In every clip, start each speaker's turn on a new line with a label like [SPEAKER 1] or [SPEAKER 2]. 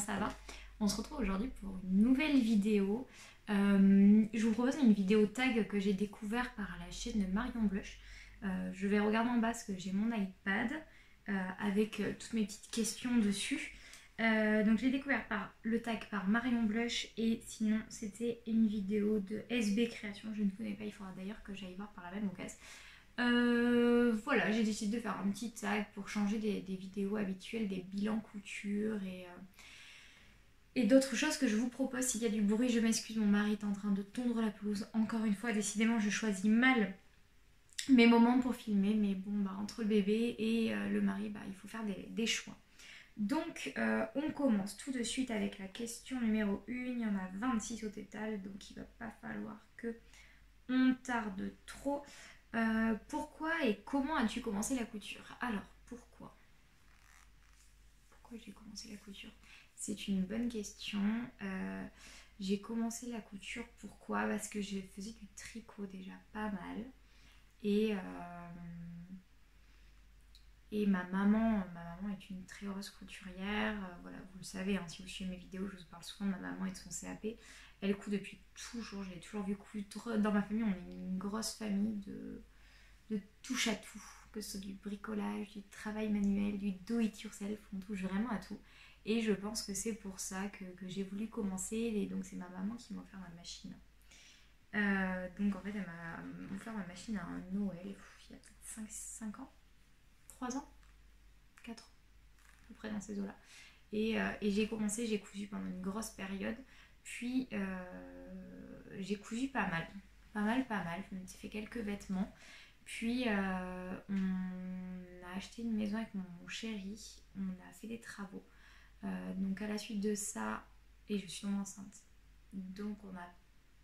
[SPEAKER 1] ça va? On se retrouve aujourd'hui pour une nouvelle vidéo. Je vous propose une vidéo tag que j'ai découvert par la chaîne de Marion Blush. Je vais regarder en bas parce que j'ai mon iPad avec toutes mes petites questions dessus. Donc je l'ai découvert par le tag par Marion Blush et sinon c'était une vidéo de SB Création. Je ne connais pas, il faudra d'ailleurs que j'aille voir par la même occasion. Voilà, j'ai décidé de faire un petit tag pour changer des vidéos habituelles, des bilans couture et d'autres choses que je vous propose. S'il y a du bruit, je m'excuse, mon mari est en train de tondre la pelouse. Encore une fois, décidément, je choisis mal mes moments pour filmer, mais bon, bah, entre le bébé et le mari, bah, il faut faire des choix. Donc, on commence tout de suite avec la question numéro 1. Il y en a 26 au total, donc il va pas falloir que on tarde trop. Pourquoi et comment as-tu commencé la couture? Alors, pourquoi j'ai commencé la couture? C'est une bonne question. J'ai commencé la couture, pourquoi? Parce que je faisais du tricot déjà pas mal. Et ma maman est une très heureuse couturière. Voilà, vous le savez, hein, si vous suivez mes vidéos, je vous parle souvent de ma maman et de son CAP. Elle coud depuis toujours, je l'ai toujours vu coudre. Dans ma famille, on est une grosse famille de touche à tout, que ce soit du bricolage, du travail manuel, du do it yourself, on touche vraiment à tout. Et je pense que c'est pour ça que j'ai voulu commencer. Et donc c'est ma maman qui m'a offert ma machine. Donc en fait elle m'a offert ma machine à un Noël, il y a peut-être 5 ans, 3 ans, 4 ans, à peu près dans ces eaux-là. Et j'ai commencé, j'ai cousu pendant une grosse période. Puis j'ai cousu pas mal. Je me suis fait quelques vêtements. Puis on a acheté une maison avec mon chéri. On a fait des travaux. Donc à la suite de ça, et je suis tombée enceinte. Donc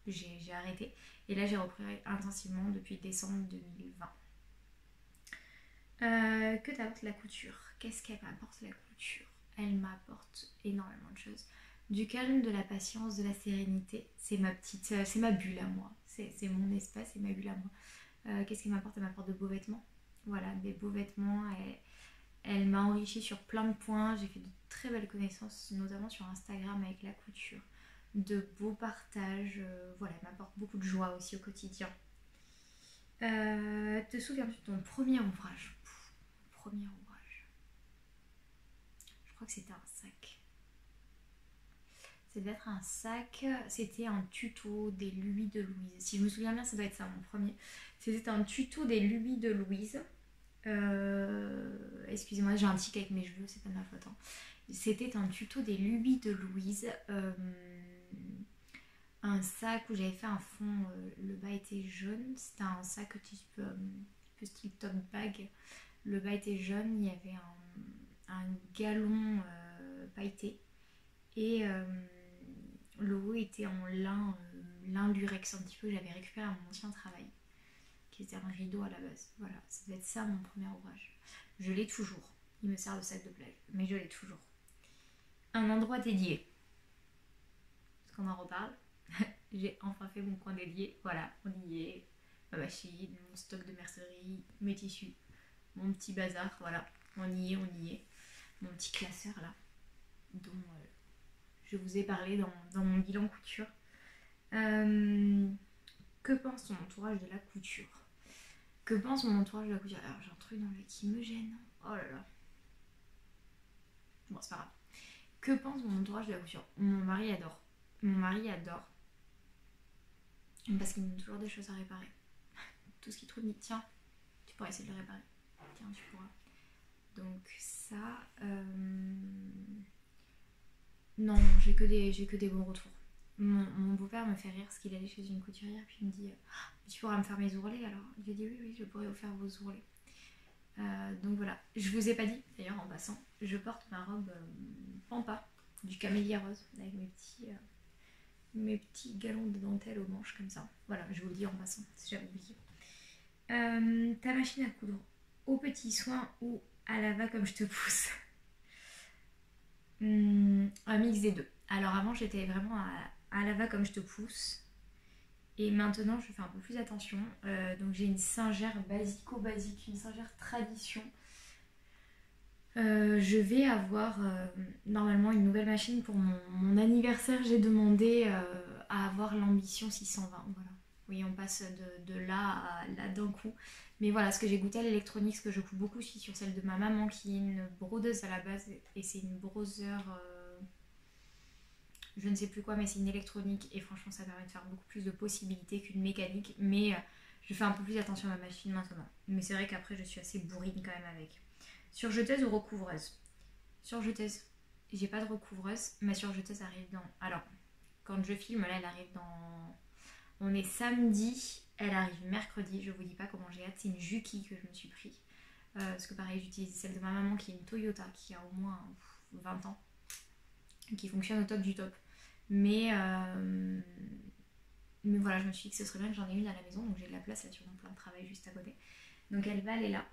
[SPEAKER 1] j'ai arrêté. Et là j'ai repris intensivement depuis décembre 2020. Que t'apporte la couture? Qu'est-ce qu'elle m'apporte la couture? Elle m'apporte énormément de choses. Du calme, de la patience, de la sérénité. C'est ma bulle à moi. C'est mon espace, c'est ma bulle à moi. Qu'est-ce qu'elle m'apporte? Elle m'apporte de beaux vêtements. Voilà, des beaux vêtements. Elle m'a enrichie sur plein de points. J'ai fait de très belles connaissances, notamment sur Instagram avec la couture. De beaux partages. Voilà, elle m'apporte beaucoup de joie aussi au quotidien. Te souviens-tu de ton premier ouvrage? Premier ouvrage. Je crois que c'était un sac. Ça devait être un sac. C'était un tuto des lubies de Louise. Si je me souviens bien, ça doit être ça mon premier. C'était un tuto des lubies de Louise. Excusez-moi, j'ai un tic avec mes cheveux, c'est pas de ma faute. Hein. C'était un tuto des lubies de Louise. Un sac où j'avais fait un fond, le bas était jaune. C'était un sac type style tote bag. Le bas était jaune, il y avait un galon pailleté. Et le haut était en lin lurex un petit peu. J'avais récupéré à mon ancien travail, qui était un rideau à la base. Voilà, ça devait être ça mon premier ouvrage. Je l'ai toujours. Il me sert de sac de plage, mais je l'ai toujours. Un endroit dédié. Est-ce qu'on en reparle? J'ai enfin fait mon coin dédié. Voilà, on y est. Ma machine, mon stock de mercerie, mes tissus, mon petit bazar. Voilà, on y est. Mon petit classeur là, dont je vous ai parlé dans mon bilan couture. Que pense ton entourage de la couture? Que pense mon entourage de la couture? Alors j'ai un truc dans le qui me gêne. Oh là là. Bon, c'est pas grave. Que pense mon entourage de la couture? Mon mari adore. Parce qu'il me donne toujours des choses à réparer. Tout ce qu'il trouve, dit tiens, tu pourras essayer de le réparer. Tiens, tu pourras. Donc ça... Non, j'ai que des bons retours. Mon beau-père me fait rire parce qu'il allait chez une couturière puis il me dit tu pourras me faire mes ourlets alors. J'ai dit oui, je pourrais vous faire vos ourlets. Donc voilà, je vous ai pas dit d'ailleurs en passant, je porte ma robe Pampa du camélia rose avec mes petits galons de dentelle aux manches comme ça. Voilà, je vous le dis en passant si j'avais oublié. Ta machine à coudre au petit soin ou à la va comme je te pousse? Un mix des deux. Alors avant j'étais vraiment à la va comme je te pousse. Et maintenant je fais un peu plus attention. Donc j'ai une singère basique, une singère tradition. Je vais avoir normalement une nouvelle machine pour mon anniversaire. J'ai demandé à avoir l'ambition 620. Voilà. Oui, on passe de là à là d'un coup. Mais voilà, ce que j'ai goûté à l'électronique, ce que je coupe beaucoup aussi sur celle de ma maman qui est une brodeuse à la base. Et c'est une brosseur, je ne sais plus quoi, mais c'est une électronique. Et franchement, ça permet de faire beaucoup plus de possibilités qu'une mécanique. Mais je fais un peu plus attention à ma machine maintenant. Mais c'est vrai qu'après, je suis assez bourrine quand même avec. Surjeteuse ou recouvreuse? Surjeteuse. J'ai pas de recouvreuse. Ma surjeteuse arrive dans. Alors, quand je filme, là, elle arrive dans. On est samedi, elle arrive mercredi. Je vous dis pas comment j'ai hâte. C'est une Juki que je me suis pris. Parce que pareil, j'utilise celle de ma maman qui est une Toyota qui a au moins 20 ans. Qui fonctionne au top du top. Mais voilà, je me suis dit que ce serait bien que j'en ai une à la maison. Donc j'ai de la place là sur mon plan de travail juste à côté. Donc elle va aller là.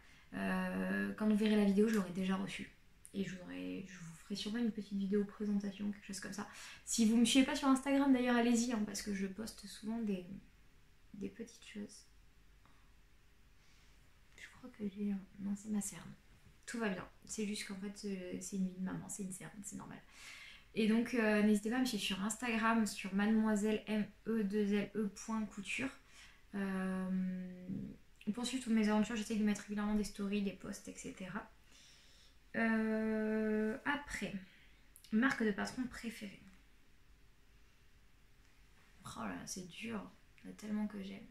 [SPEAKER 1] Quand vous verrez la vidéo, je l'aurai déjà reçue. Et je vous ferai sûrement une petite vidéo présentation, quelque chose comme ça. Si vous me suivez pas sur Instagram d'ailleurs, allez-y, hein, parce que je poste souvent des petites choses. Je crois que j'ai... Non, c'est ma cerne. Tout va bien. C'est juste qu'en fait, c'est une vie de maman, c'est une cerne, c'est normal. Et donc, n'hésitez pas à me suivre sur Instagram, sur mademoiselle me2le.couture. Pour suivre toutes mes aventures, j'essaie de mettre régulièrement des stories, des posts, etc. Après, marque de patron préférée. Oh là, c'est dur. Il y en a tellement que j'aime.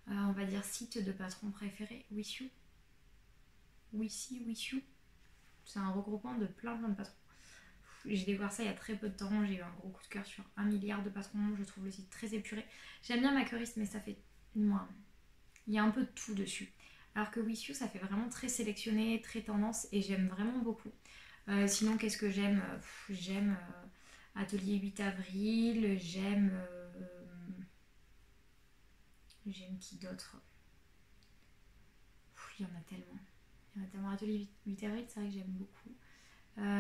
[SPEAKER 1] On va dire site de patron préféré. Wish You. Wish You. C'est un regroupement de plein de patrons. J'ai découvert ça il y a très peu de temps. J'ai eu un gros coup de cœur sur 1 milliard de patrons. Je trouve le site très épuré. J'aime bien Makerist, mais ça fait moins. Il y a un peu de tout dessus. Alors que Wish You, ça fait vraiment très sélectionné, très tendance, et j'aime vraiment beaucoup. Sinon, qu'est-ce que j'aime? J'aime Atelier 8 avril, j'aime qui d'autre? Il y en a tellement. Il y en a tellement. Atelier 8 avril, c'est vrai que j'aime beaucoup.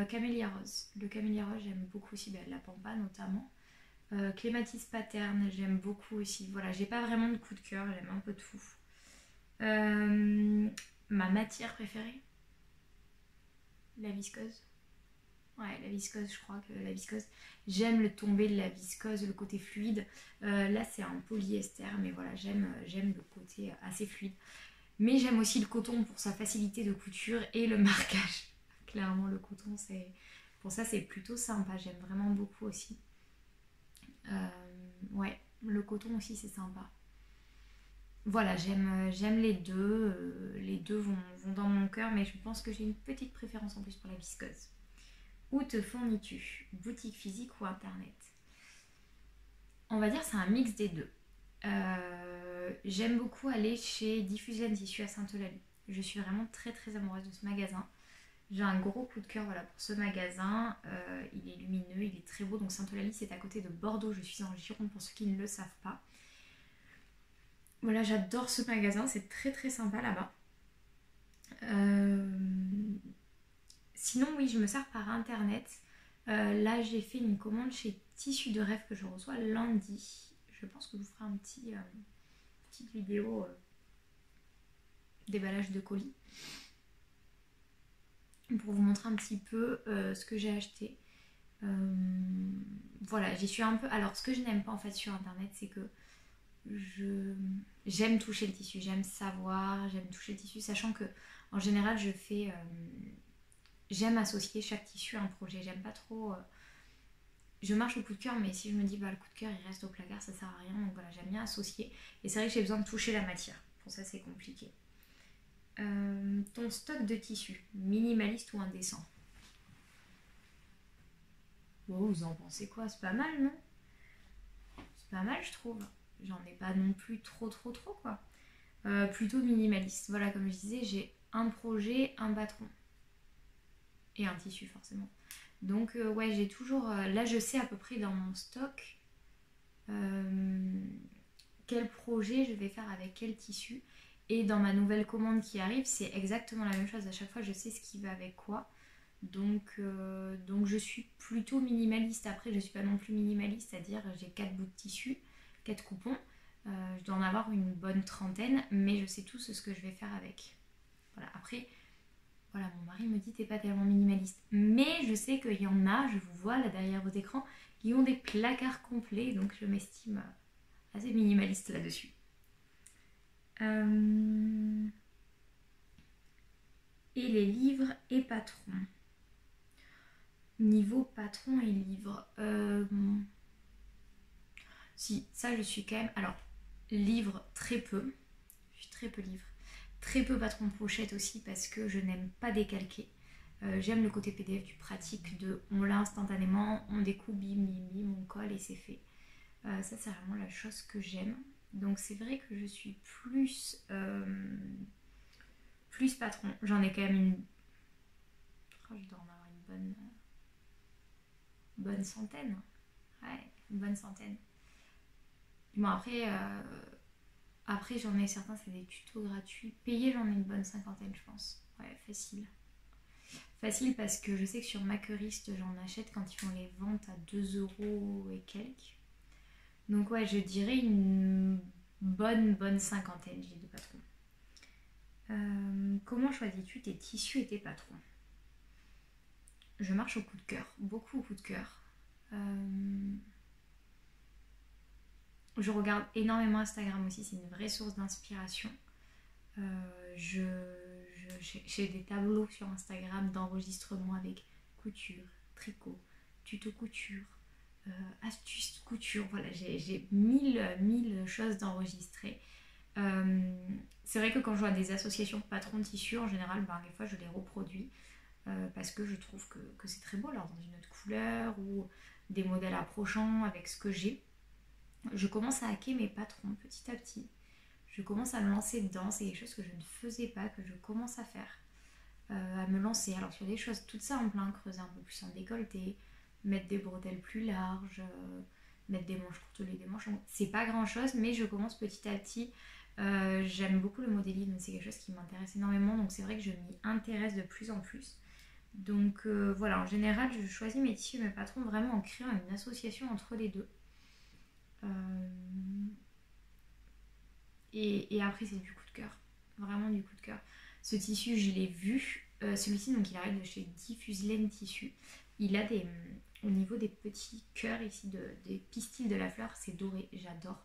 [SPEAKER 1] Camélia Rose. Le Camélia Rose, j'aime beaucoup aussi. La Pampa notamment. Clématis Paterne, j'aime beaucoup aussi. Voilà, j'ai pas vraiment de coup de cœur, j'aime un peu de tout. Ma matière préférée? La viscose. Ouais, la viscose, je crois que la viscose. J'aime le tombé de la viscose, le côté fluide. Là, c'est un polyester, mais voilà, j'aime le côté assez fluide. Mais j'aime aussi le coton pour sa facilité de couture et le marquage. Clairement, le coton, c'est pour ça, c'est plutôt sympa. J'aime vraiment beaucoup aussi. Ouais, le coton aussi, c'est sympa. Voilà, j'aime les deux. Les deux vont dans mon cœur, mais je pense que j'ai une petite préférence en plus pour la viscose. Où te fournis-tu? Boutique physique ou internet? On va dire c'est un mix des deux. J'aime beaucoup aller chez Diffusion Tissu à Sainte-Eulalie. Je suis vraiment très très amoureuse de ce magasin. J'ai un gros coup de cœur voilà, pour ce magasin. Il est lumineux, il est très beau. Donc Sainte-Eulalie, c'est à côté de Bordeaux. Je suis en Gironde pour ceux qui ne le savent pas. Voilà, j'adore ce magasin. C'est très très sympa là-bas. Sinon, oui, je me sers par internet. Là, j'ai fait une commande chez Tissu de rêve que je reçois lundi. Je pense que je vous ferai une petite vidéo déballage de colis pour vous montrer un petit peu ce que j'ai acheté. Voilà, j'y suis un peu. Alors, ce que je n'aime pas en fait sur internet, c'est que j'aime toucher le tissu, j'aime savoir, j'aime toucher le tissu, sachant que en général, j'aime associer chaque tissu à un projet. J'aime pas trop. Je marche au coup de cœur, mais si je me dis bah le coup de cœur il reste au placard, ça sert à rien. Donc voilà, j'aime bien associer. Et c'est vrai que j'ai besoin de toucher la matière. Pour ça, c'est compliqué. Ton stock de tissu, minimaliste ou indécent? Oh, vous en pensez quoi? C'est pas mal, non? C'est pas mal, je trouve. J'en ai pas non plus trop quoi. Plutôt minimaliste. Voilà, comme je disais, j'ai un projet, un patron. Et un tissu, forcément. Donc, ouais, j'ai toujours... là, je sais à peu près dans mon stock quel projet je vais faire avec quel tissu. Et dans ma nouvelle commande qui arrive, c'est exactement la même chose. À chaque fois, je sais ce qui va avec quoi. Donc je suis plutôt minimaliste. Après, je suis pas non plus minimaliste, c'est-à-dire j'ai 4 bouts de tissu, 4 coupons. Je dois en avoir une bonne trentaine, mais je sais tous ce que je vais faire avec. Voilà. Après, voilà, mon mari me dit t'es pas tellement minimaliste. Mais je sais qu'il y en a, je vous vois là derrière vos écrans, qui ont des placards complets, donc je m'estime assez minimaliste là-dessus. Et les livres et patrons. Niveau patron et livres. Si, ça je suis quand même... Alors, livres très peu. Je suis très peu livre. Très peu patron pochette aussi parce que je n'aime pas décalquer. J'aime le côté PDF du pratique de on l'a instantanément, on découpe, bim, bim, bim, on colle et c'est fait. Ça c'est vraiment la chose que j'aime. Donc c'est vrai que je suis plus patron. J'en ai quand même une... Oh, je dois en avoir une bonne centaine. Ouais, une bonne centaine. Bon après j'en ai certains, c'est des tutos gratuits. Payés, j'en ai une bonne cinquantaine je pense. Ouais, facile. Facile parce que je sais que sur Makerist, j'en achète quand ils font les ventes à 2 euros et quelques. Donc ouais, je dirais une bonne cinquantaine, j'ai de patrons. Comment choisis-tu tes tissus et tes patrons? Je marche au coup de cœur, beaucoup au coup de cœur. Je regarde énormément Instagram aussi, c'est une vraie source d'inspiration. J'ai des tableaux sur Instagram d'enregistrement avec couture, tricot, tuto couture, astuces couture. Voilà, j'ai mille choses d'enregistrer. C'est vrai que quand je vois des associations patrons de tissus, en général, des fois je les reproduis parce que je trouve que c'est très beau, alors dans une autre couleur ou des modèles approchants avec ce que j'ai. Je commence à hacker mes patrons petit à petit. Je commence à me lancer dedans, c'est quelque chose que je ne faisais pas, que je commence à faire. À me lancer, alors sur des choses toutes ça en plein, creuser un peu plus en décolleté, mettre des bretelles plus larges, mettre des manches courtes au lieu des manches longues. C'est pas grand chose, mais je commence petit à petit. J'aime beaucoup le modélisme, c'est quelque chose qui m'intéresse énormément, donc c'est vrai que je m'y intéresse de plus en plus. Donc voilà, en général, je choisis mes tissus et mes patrons vraiment en créant une association entre les deux. Et après, c'est du coup de cœur. Vraiment du coup de cœur. Ce tissu, je l'ai vu. Celui-ci, donc, il arrive de chez Diffuse Laine Tissu. Il a des... Au niveau des petits cœurs ici, des pistils de la fleur, c'est doré. J'adore.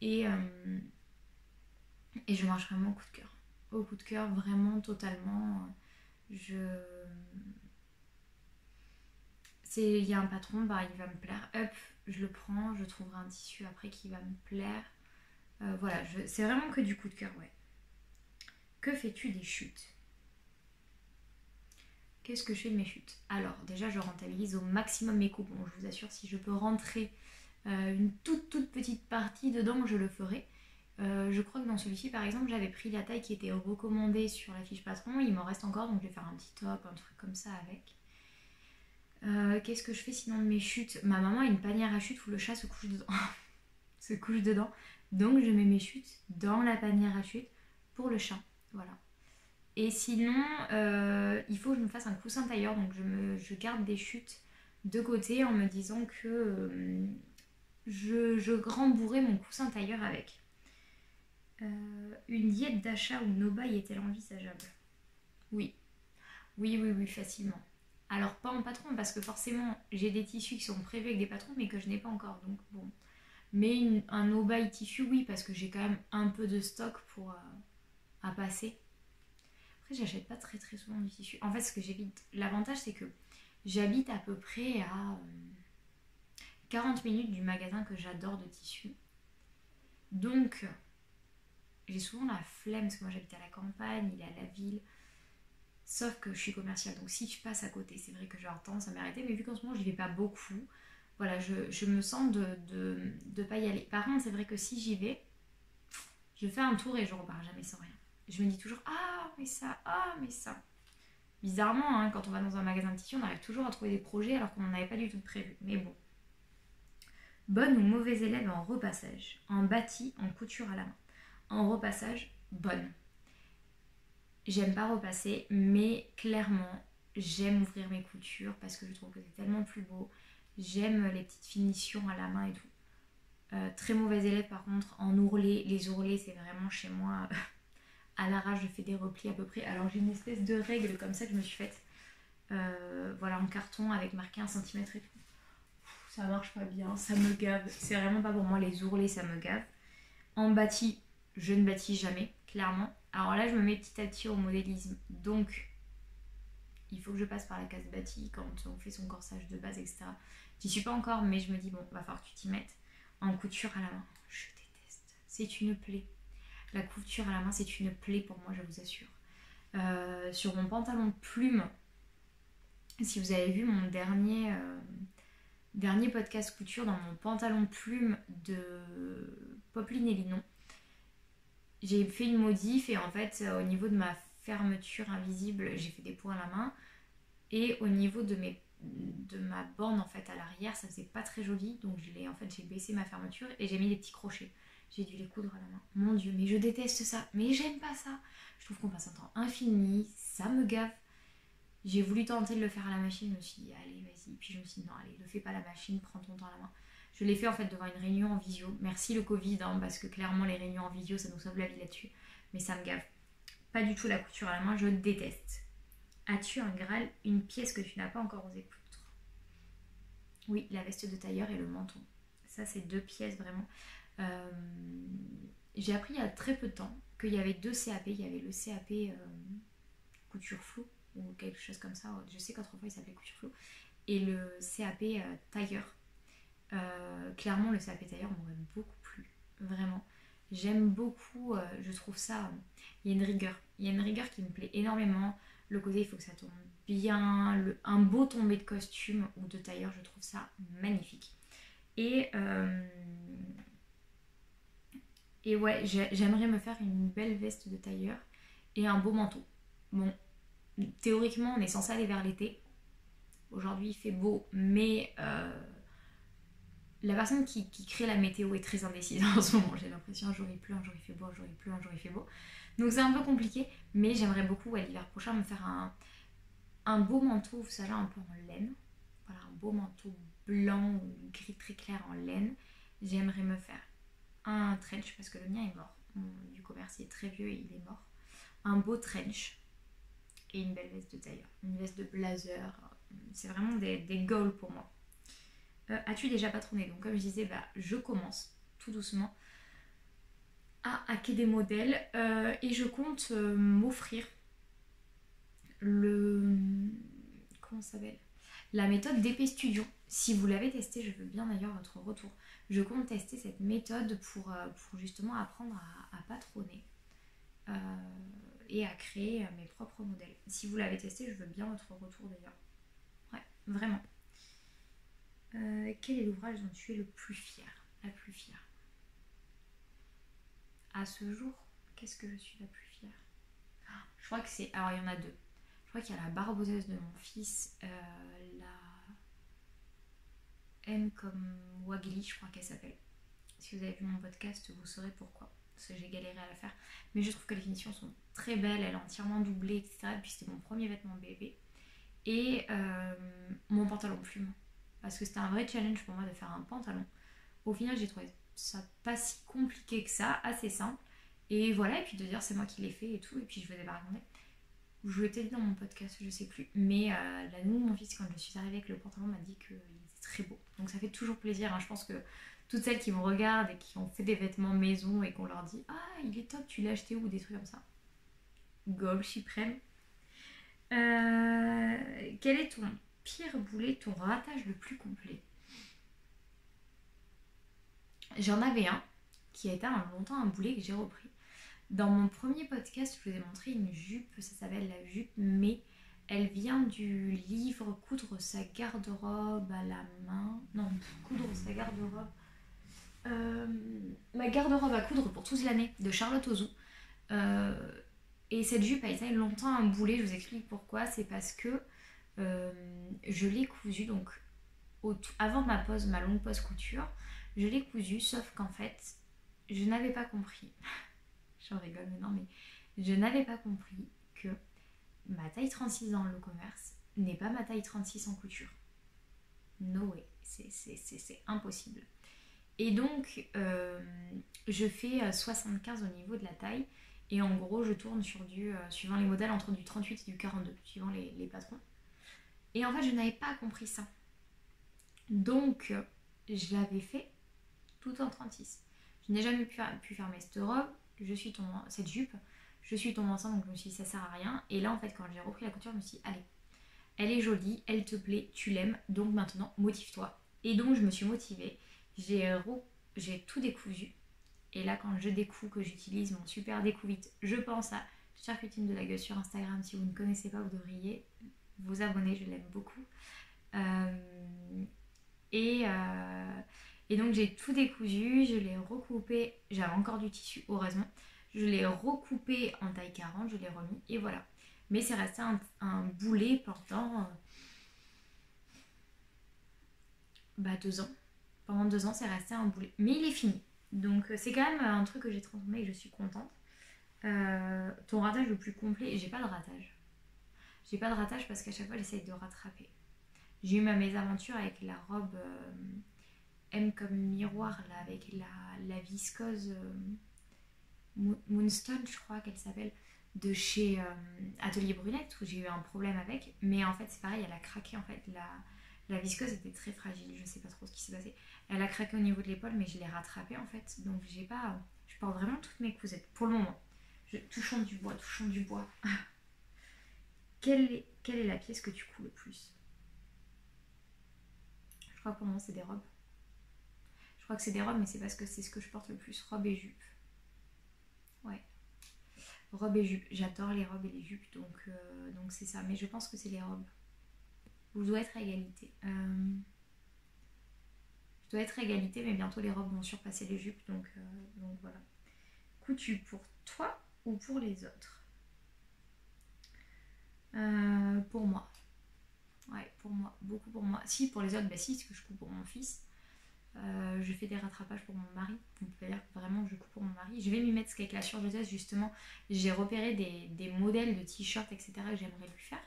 [SPEAKER 1] Et je marche vraiment au coup de cœur. Au coup de cœur, vraiment, totalement. Il y a un patron, il va me plaire. Hop, je le prends. Je trouverai un tissu après qui va me plaire. Voilà, c'est vraiment que du coup de cœur, ouais. Que fais-tu des chutes? Qu'est-ce que je fais de mes chutes? Alors, déjà, je rentabilise au maximum mes coupes. Bon, je vous assure, si je peux rentrer une toute petite partie dedans, je le ferai. Je crois que dans celui-ci, par exemple, j'avais pris la taille qui était recommandée sur la fiche patron. Il m'en reste encore, donc je vais faire un petit top, un truc comme ça avec. Qu'est-ce que je fais sinon de mes chutes? Ma maman a une panière à chutes où le chat se couche dedans. Donc je mets mes chutes dans la panière à chutes pour le chat. Voilà. Et sinon, il faut que je me fasse un coussin tailleur. Donc je garde des chutes de côté en me disant que je rembourrai mon coussin tailleur avec. Une diète d'achat ou no buy est-elle envisageable? Oui. Oui, facilement. Alors pas en patron parce que forcément j'ai des tissus qui sont prévus avec des patrons mais que je n'ai pas encore. Donc bon. Mais un no buy tissu, oui, parce que j'ai quand même un peu de stock à passer. Après, j'achète pas très souvent du tissu. En fait, ce que j'évite, l'avantage, c'est que j'habite à peu près à 40 minutes du magasin que j'adore de tissu. Donc, j'ai souvent la flemme, parce que moi j'habite à la campagne, il est à la ville. Sauf que je suis commerciale, donc si je passe à côté, c'est vrai que j'ai tendance à m'arrêter. Mais vu qu'en ce moment, j'y vais pas beaucoup, voilà, je me sens de pas y aller. Par contre, c'est vrai que si j'y vais, je fais un tour et je repars jamais sans rien. Je me dis toujours ah mais ça. Bizarrement, hein, quand on va dans un magasin de tissu, on arrive toujours à trouver des projets alors qu'on n'en avait pas du tout prévu. Mais bon. Bonne ou mauvaise élève en repassage? En bâti, en couture à la main. En repassage, bonne. J'aime pas repasser, mais clairement, j'aime ouvrir mes coutures parce que je trouve que c'est tellement plus beau. J'aime les petites finitions à la main et tout. Très mauvaise élève par contre en ourlet. Les ourlets, c'est vraiment chez moi à l'arrache, je fais des replis à peu près. Alors j'ai une espèce de règle comme ça que je me suis faite. Voilà, en carton avec marqué 1 centimètre et tout. Ça marche pas bien, ça me gave. C'est vraiment pas pour moi, les ourlets, ça me gave. En bâti, je ne bâtis jamais, clairement. Alors là, je me mets petit à petit au modélisme. Donc, il faut que je passe par la case bâti quand on fait son corsage de base, etc. J'y suis pas encore, mais je me dis, bon, va falloir que tu t'y mettes. En couture à la main, je déteste. C'est une plaie. La couture à la main, c'est une plaie pour moi, je vous assure. Sur mon pantalon de plume, si vous avez vu mon dernier podcast couture, dans mon pantalon de plume de Popeline et Linon, j'ai fait une modif et en fait, au niveau de ma fermeture invisible, j'ai fait des points à la main. Et au niveau de ma bande en fait à l'arrière, ça faisait pas très joli. Donc j'ai baissé ma fermeture et j'ai mis des petits crochets. J'ai dû les coudre à la main. Mon Dieu, mais je déteste ça. Mais j'aime pas ça. Je trouve qu'on passe un temps infini. Ça me gave. J'ai voulu tenter de le faire à la machine. Je me suis dit, allez, vas-y. Puis je me suis dit, non, allez, le fais pas à la machine. Prends ton temps à la main. Je l'ai fait en fait devant une réunion en visio. Merci le Covid, hein, parce que clairement, les réunions en visio, ça nous sauve la vie là-dessus. Mais ça me gave. Pas du tout la couture à la main. Je déteste. As-tu un Graal, une pièce que tu n'as pas encore osé coudre? Oui, la veste de tailleur et le menton. Ça, c'est 2 pièces vraiment. J'ai appris il y a très peu de temps qu'il y avait 2 CAP. Il y avait le CAP couture floue ou quelque chose comme ça. Je sais qu'autrefois il s'appelait couture floue. Et le CAP tailleur. Clairement, le CAP tailleur m'aurait beaucoup plu. Vraiment. J'aime beaucoup. Je trouve ça. Il y a une rigueur. Il y a une rigueur qui me plaît énormément. Le côté, il faut que ça tombe bien. Un beau tombé de costume ou de tailleur, je trouve ça magnifique. Et ouais, j'aimerais me faire une belle veste de tailleur et un beau manteau. Bon, théoriquement, on est censé aller vers l'été. Aujourd'hui, il fait beau, mais la personne qui crée la météo est très indécise en ce moment. J'ai l'impression un jour il pleut, un jour il fait beau, un jour il pleut, un jour il fait beau. Donc c'est un peu compliqué, mais j'aimerais beaucoup à l'hiver prochain me faire un beau manteau, vous savez, un peu en laine. Voilà, un beau manteau blanc ou gris très clair en laine. J'aimerais me faire un trench parce que le mien est mort. Du commerce, il est très vieux et il est mort. Un beau trench et une belle veste de tailleur. Une veste de blazer. C'est vraiment des goals pour moi. As-tu déjà patronné? Donc comme je disais, je commence tout doucement à hacker des modèles et je compte m'offrir comment ça s'appelle, la méthode d'épée studio. Si vous l'avez testé, je veux bien d'ailleurs votre retour. Je compte tester cette méthode pour justement apprendre à patronner et à créer mes propres modèles. Si vous l'avez testé, je veux bien votre retour d'ailleurs. Ouais, vraiment. Quel est l'ouvrage dont tu es le plus fier? La plus fière. À ce jour, qu'est-ce que je suis la plus fière? Je crois que c'est... Alors il y en a 2. Je crois qu'il y a la barboseuse de mon fils, la M comme Wagli, je crois qu'elle s'appelle. Si vous avez vu mon podcast, vous saurez pourquoi. Parce que j'ai galéré à la faire. Mais je trouve que les finitions sont très belles, elle est entièrement doublée, etc. Et puis c'était mon premier vêtement bébé. Et mon pantalon plume. Parce que c'était un vrai challenge pour moi de faire un pantalon. Au final, j'ai trouvé ça pas si compliqué que ça, assez simple. Et voilà, et puis de dire c'est moi qui l'ai fait et tout. Et puis je vous ai pas raconté. Je l'ai peut-être dit dans mon podcast, je sais plus. Mais la nounou de mon fils, quand je suis arrivée avec le pantalon, m'a dit qu'il était très beau. Donc ça fait toujours plaisir. Hein. Je pense que toutes celles qui me regardent et qui ont fait des vêtements maison et qu'on leur dit ah, il est top, tu l'as acheté où? Des trucs comme ça. Goal suprême. Quel est ton pire boulet, ton ratage le plus complet? J'en avais un qui a été longtemps un boulet que j'ai repris. Dans mon premier podcast, je vous ai montré une jupe, ça s'appelle la jupe, mais elle vient du livre Coudre sa garde-robe à la main. Non, Coudre sa garde-robe. Ma garde-robe à coudre pour toute l'année de Charlotte Ozou. Et cette jupe a été longtemps un boulet, je vous explique pourquoi. C'est parce que je l'ai cousue, donc avant ma longue pause couture, je l'ai cousue, sauf qu'en fait, je n'avais pas compris. J'en rigole maintenant, mais je n'avais pas compris que ma taille 36 dans le commerce n'est pas ma taille 36 en couture. No way, c'est impossible. Et donc, je fais 75 au niveau de la taille Et en gros, je tourne sur suivant les modèles, entre du 38 et du 42, suivant les patrons. Et en fait, je n'avais pas compris ça. Donc, je l'avais fait tout en 36. Je n'ai jamais pu fermer cette robe, cette jupe. Je suis tombée enceinte, donc je me suis dit, ça sert à rien. Et là, en fait, quand j'ai repris la couture, je me suis dit, allez, elle est jolie, elle te plaît, tu l'aimes, donc maintenant, motive-toi. Et donc, je me suis motivée. J'ai tout décousu. Et là, quand je découds, que j'utilise mon super découvite, je pense à Charcutine de la Gueule sur Instagram. Si vous ne connaissez pas, vous devriez vous abonner, je l'aime beaucoup. Et donc j'ai tout décousu, je l'ai recoupé, j'avais encore du tissu, heureusement. Je l'ai recoupé en taille 40, je l'ai remis et voilà. Mais c'est resté un boulet pendant 2 ans. Pendant 2 ans, c'est resté un boulet. Mais il est fini. Donc c'est quand même un truc que j'ai transformé et je suis contente. Ton ratage le plus complet, j'ai pas de ratage. J'ai pas de ratage parce qu'à chaque fois j'essaye de rattraper. J'ai eu ma mésaventure avec la robe M comme miroir là, avec la viscose Moonstone, je crois qu'elle s'appelle, de chez Atelier Brunette, où j'ai eu un problème avec. Mais en fait c'est pareil, elle a craqué en fait. La viscose était très fragile, je sais pas trop ce qui s'est passé. Elle a craqué au niveau de l'épaule, mais je l'ai rattrapée en fait. Donc je porte vraiment toutes mes cousettes pour le moment. Touchons du bois, touchons du bois. Quelle est la pièce que tu couds le plus? Je crois que pour le moment c'est des robes. Je crois que c'est des robes, mais c'est parce que c'est ce que je porte le plus, robe et jupe. Ouais. Robe et jupe, j'adore les robes et les jupes, donc c'est ça. Mais je pense que c'est les robes. Vous doit être à égalité. Je dois être à égalité, mais bientôt les robes vont surpasser les jupes, donc voilà. Couds-tu pour toi ou pour les autres? Pour moi. Ouais, pour moi, beaucoup pour moi. Si, pour les autres, bah si, parce que je couds pour mon fils. Je fais des rattrapages pour mon mari. On peut dire que vraiment je couds pour mon mari. Je vais m'y mettre parce qu'avec la surjeteuse, justement, j'ai repéré des modèles de t-shirts, etc. que j'aimerais lui faire.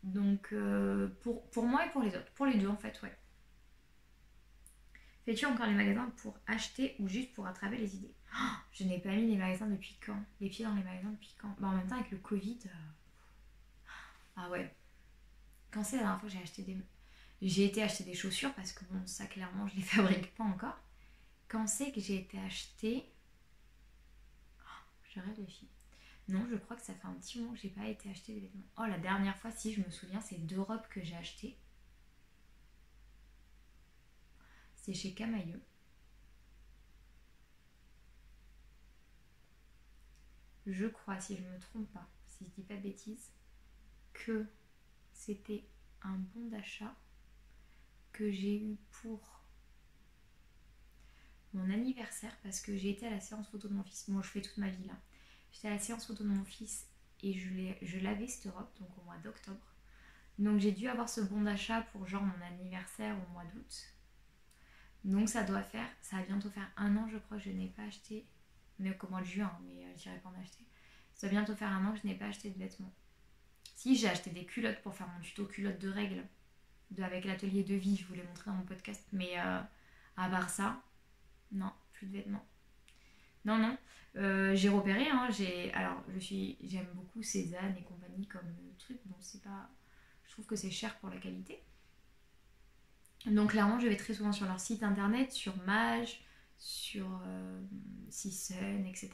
[SPEAKER 1] Donc pour moi et pour les autres. Pour les deux en fait, ouais. Fais-tu encore les magasins pour acheter ou juste pour attraper les idées? Je n'ai pas mis les magasins depuis quand? Les pieds dans les magasins depuis quand? En même temps avec le Covid. Ah ouais. Quand c'est la dernière fois que j'ai été acheter des chaussures parce que bon, ça clairement je les fabrique pas encore. Quand c'est que j'ai été acheter... Je réfléchis. Non, je crois que ça fait un petit moment que j'ai pas été acheter des vêtements. Oh, la dernière fois, si je me souviens, c'est 2 robes que j'ai achetées. C'est chez Camailleux. Je crois, si je me trompe pas, si je dis pas de bêtises, que c'était un bon d'achat que j'ai eu pour mon anniversaire parce que j'ai été à la séance photo de mon fils. Moi, je fais toute ma vie là. J'étais à la séance photo de mon fils et je l'avais cette robe, donc au mois d'octobre. Donc j'ai dû avoir ce bon d'achat pour genre mon anniversaire au mois d'août. Donc ça va bientôt faire 1 an je crois que je n'ai pas acheté, mais qu'au mois de juin, mais je dirais pas en acheter. Ça va bientôt faire 1 an que je n'ai pas acheté de vêtements. Si, j'ai acheté des culottes pour faire mon tuto culottes de règles avec l'atelier de vie, je vous l'ai montré dans mon podcast, mais à part ça, non, plus de vêtements. Non, j'ai repéré, hein, j'aime beaucoup Cézanne et compagnie comme truc, bon c'est pas, je trouve que c'est cher pour la qualité. Donc clairement je vais très souvent sur leur site internet, sur Mage, sur Sisson, etc.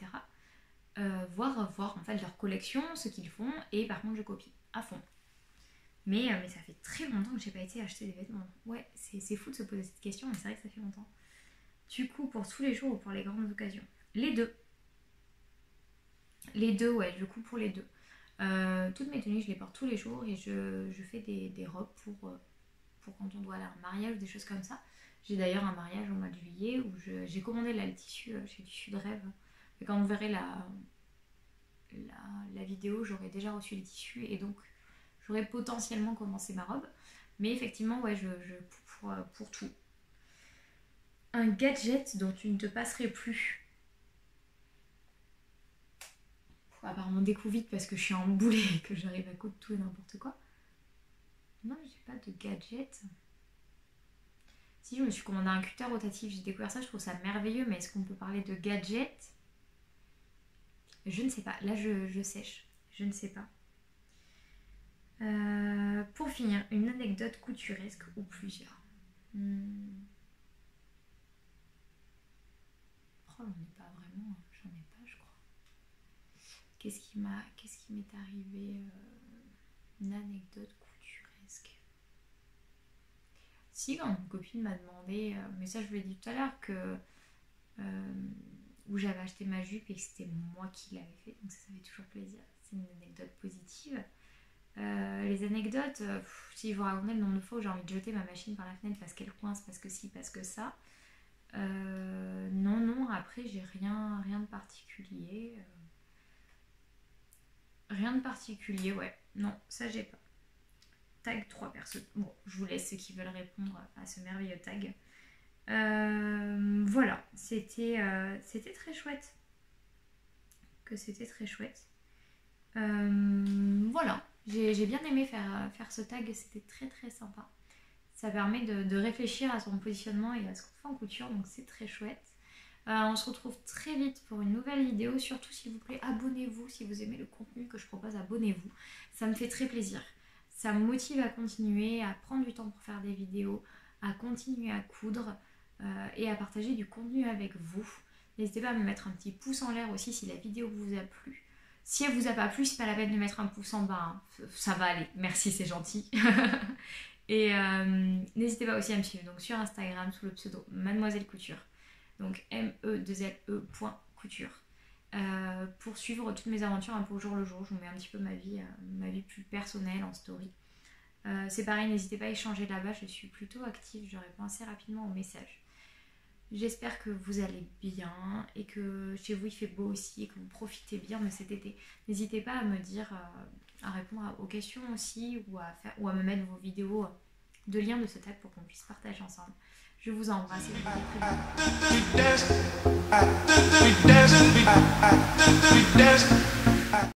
[SPEAKER 1] Voir en fait leur collection, ce qu'ils font, et par contre je copie à fond. Mais ça fait très longtemps que j'ai pas été acheter des vêtements. Ouais, c'est fou de se poser cette question, mais c'est vrai que ça fait longtemps. Du coup, pour tous les jours ou pour les grandes occasions? Les deux. Les deux, ouais, je couds pour les deux. Toutes mes tenues, je les porte tous les jours et je fais des robes pour quand on doit aller à un mariage ou des choses comme ça. J'ai d'ailleurs un mariage au mois de juillet où j'ai commandé là le tissu chez Tissu de Rêve. Et quand vous verrez la vidéo, j'aurai déjà reçu les tissus et donc j'aurais potentiellement commencé ma robe. Mais effectivement, ouais, je couds pour tout. Un gadget dont tu ne te passerais plus? À part mon découvite parce que je suis en boulet et que j'arrive à coudre tout et n'importe quoi. Non, j'ai pas de gadget. Si, je me suis commandé un cutter rotatif, j'ai découvert ça, je trouve ça merveilleux, mais est-ce qu'on peut parler de gadget? Je ne sais pas. Là, je sèche. Je ne sais pas. Pour finir, une anecdote couturesque ou plusieurs. Oh, j'en ai pas vraiment. J'en ai pas, je crois. Qu'est-ce qui m'est arrivé une anecdote couturesque. Si, quand une copine m'a demandé, mais ça je vous l'ai dit tout à l'heure, que où j'avais acheté ma jupe et que c'était moi qui l'avais fait, donc ça fait toujours plaisir. C'est une anecdote positive. Les anecdotes, si je vous racontais le nombre de fois où j'ai envie de jeter ma machine par la fenêtre parce qu'elle coince, parce que si, parce que ça. Non, après j'ai rien de particulier. Rien de particulier, ouais. Non, ça j'ai pas. Tag 3 personnes. Bon, je vous laisse ceux qui veulent répondre à ce merveilleux tag. Voilà, c'était très chouette. C'était très chouette. Voilà, j'ai bien aimé faire ce tag, c'était très très sympa. Ça permet de réfléchir à son positionnement et à ce qu'on fait en couture, donc c'est très chouette. On se retrouve très vite pour une nouvelle vidéo. Surtout, s'il vous plaît, abonnez-vous. Si vous aimez le contenu que je propose, abonnez-vous. Ça me fait très plaisir. Ça me motive à continuer, à prendre du temps pour faire des vidéos, à continuer à coudre et à partager du contenu avec vous. N'hésitez pas à me mettre un petit pouce en l'air aussi si la vidéo vous a plu. Si elle vous a pas plu, c'est pas la peine de mettre un pouce en bas. Hein. Ça va aller. Merci, c'est gentil. Et n'hésitez pas aussi à me suivre donc, sur Instagram sous le pseudo Mademoiselle Couture. Donc me2le.couture pour suivre toutes mes aventures un peu au jour le jour. Je vous mets un petit peu ma vie plus personnelle en story. C'est pareil, n'hésitez pas à échanger là-bas, je suis plutôt active, je réponds assez rapidement aux messages. J'espère que vous allez bien et que chez vous il fait beau aussi et que vous profitez bien de cet été. N'hésitez pas à me dire, à répondre aux questions aussi ou à me mettre vos vidéos de liens de ce tag pour qu'on puisse partager ensemble. Je vous embrasse et je vous dis à très bientôt.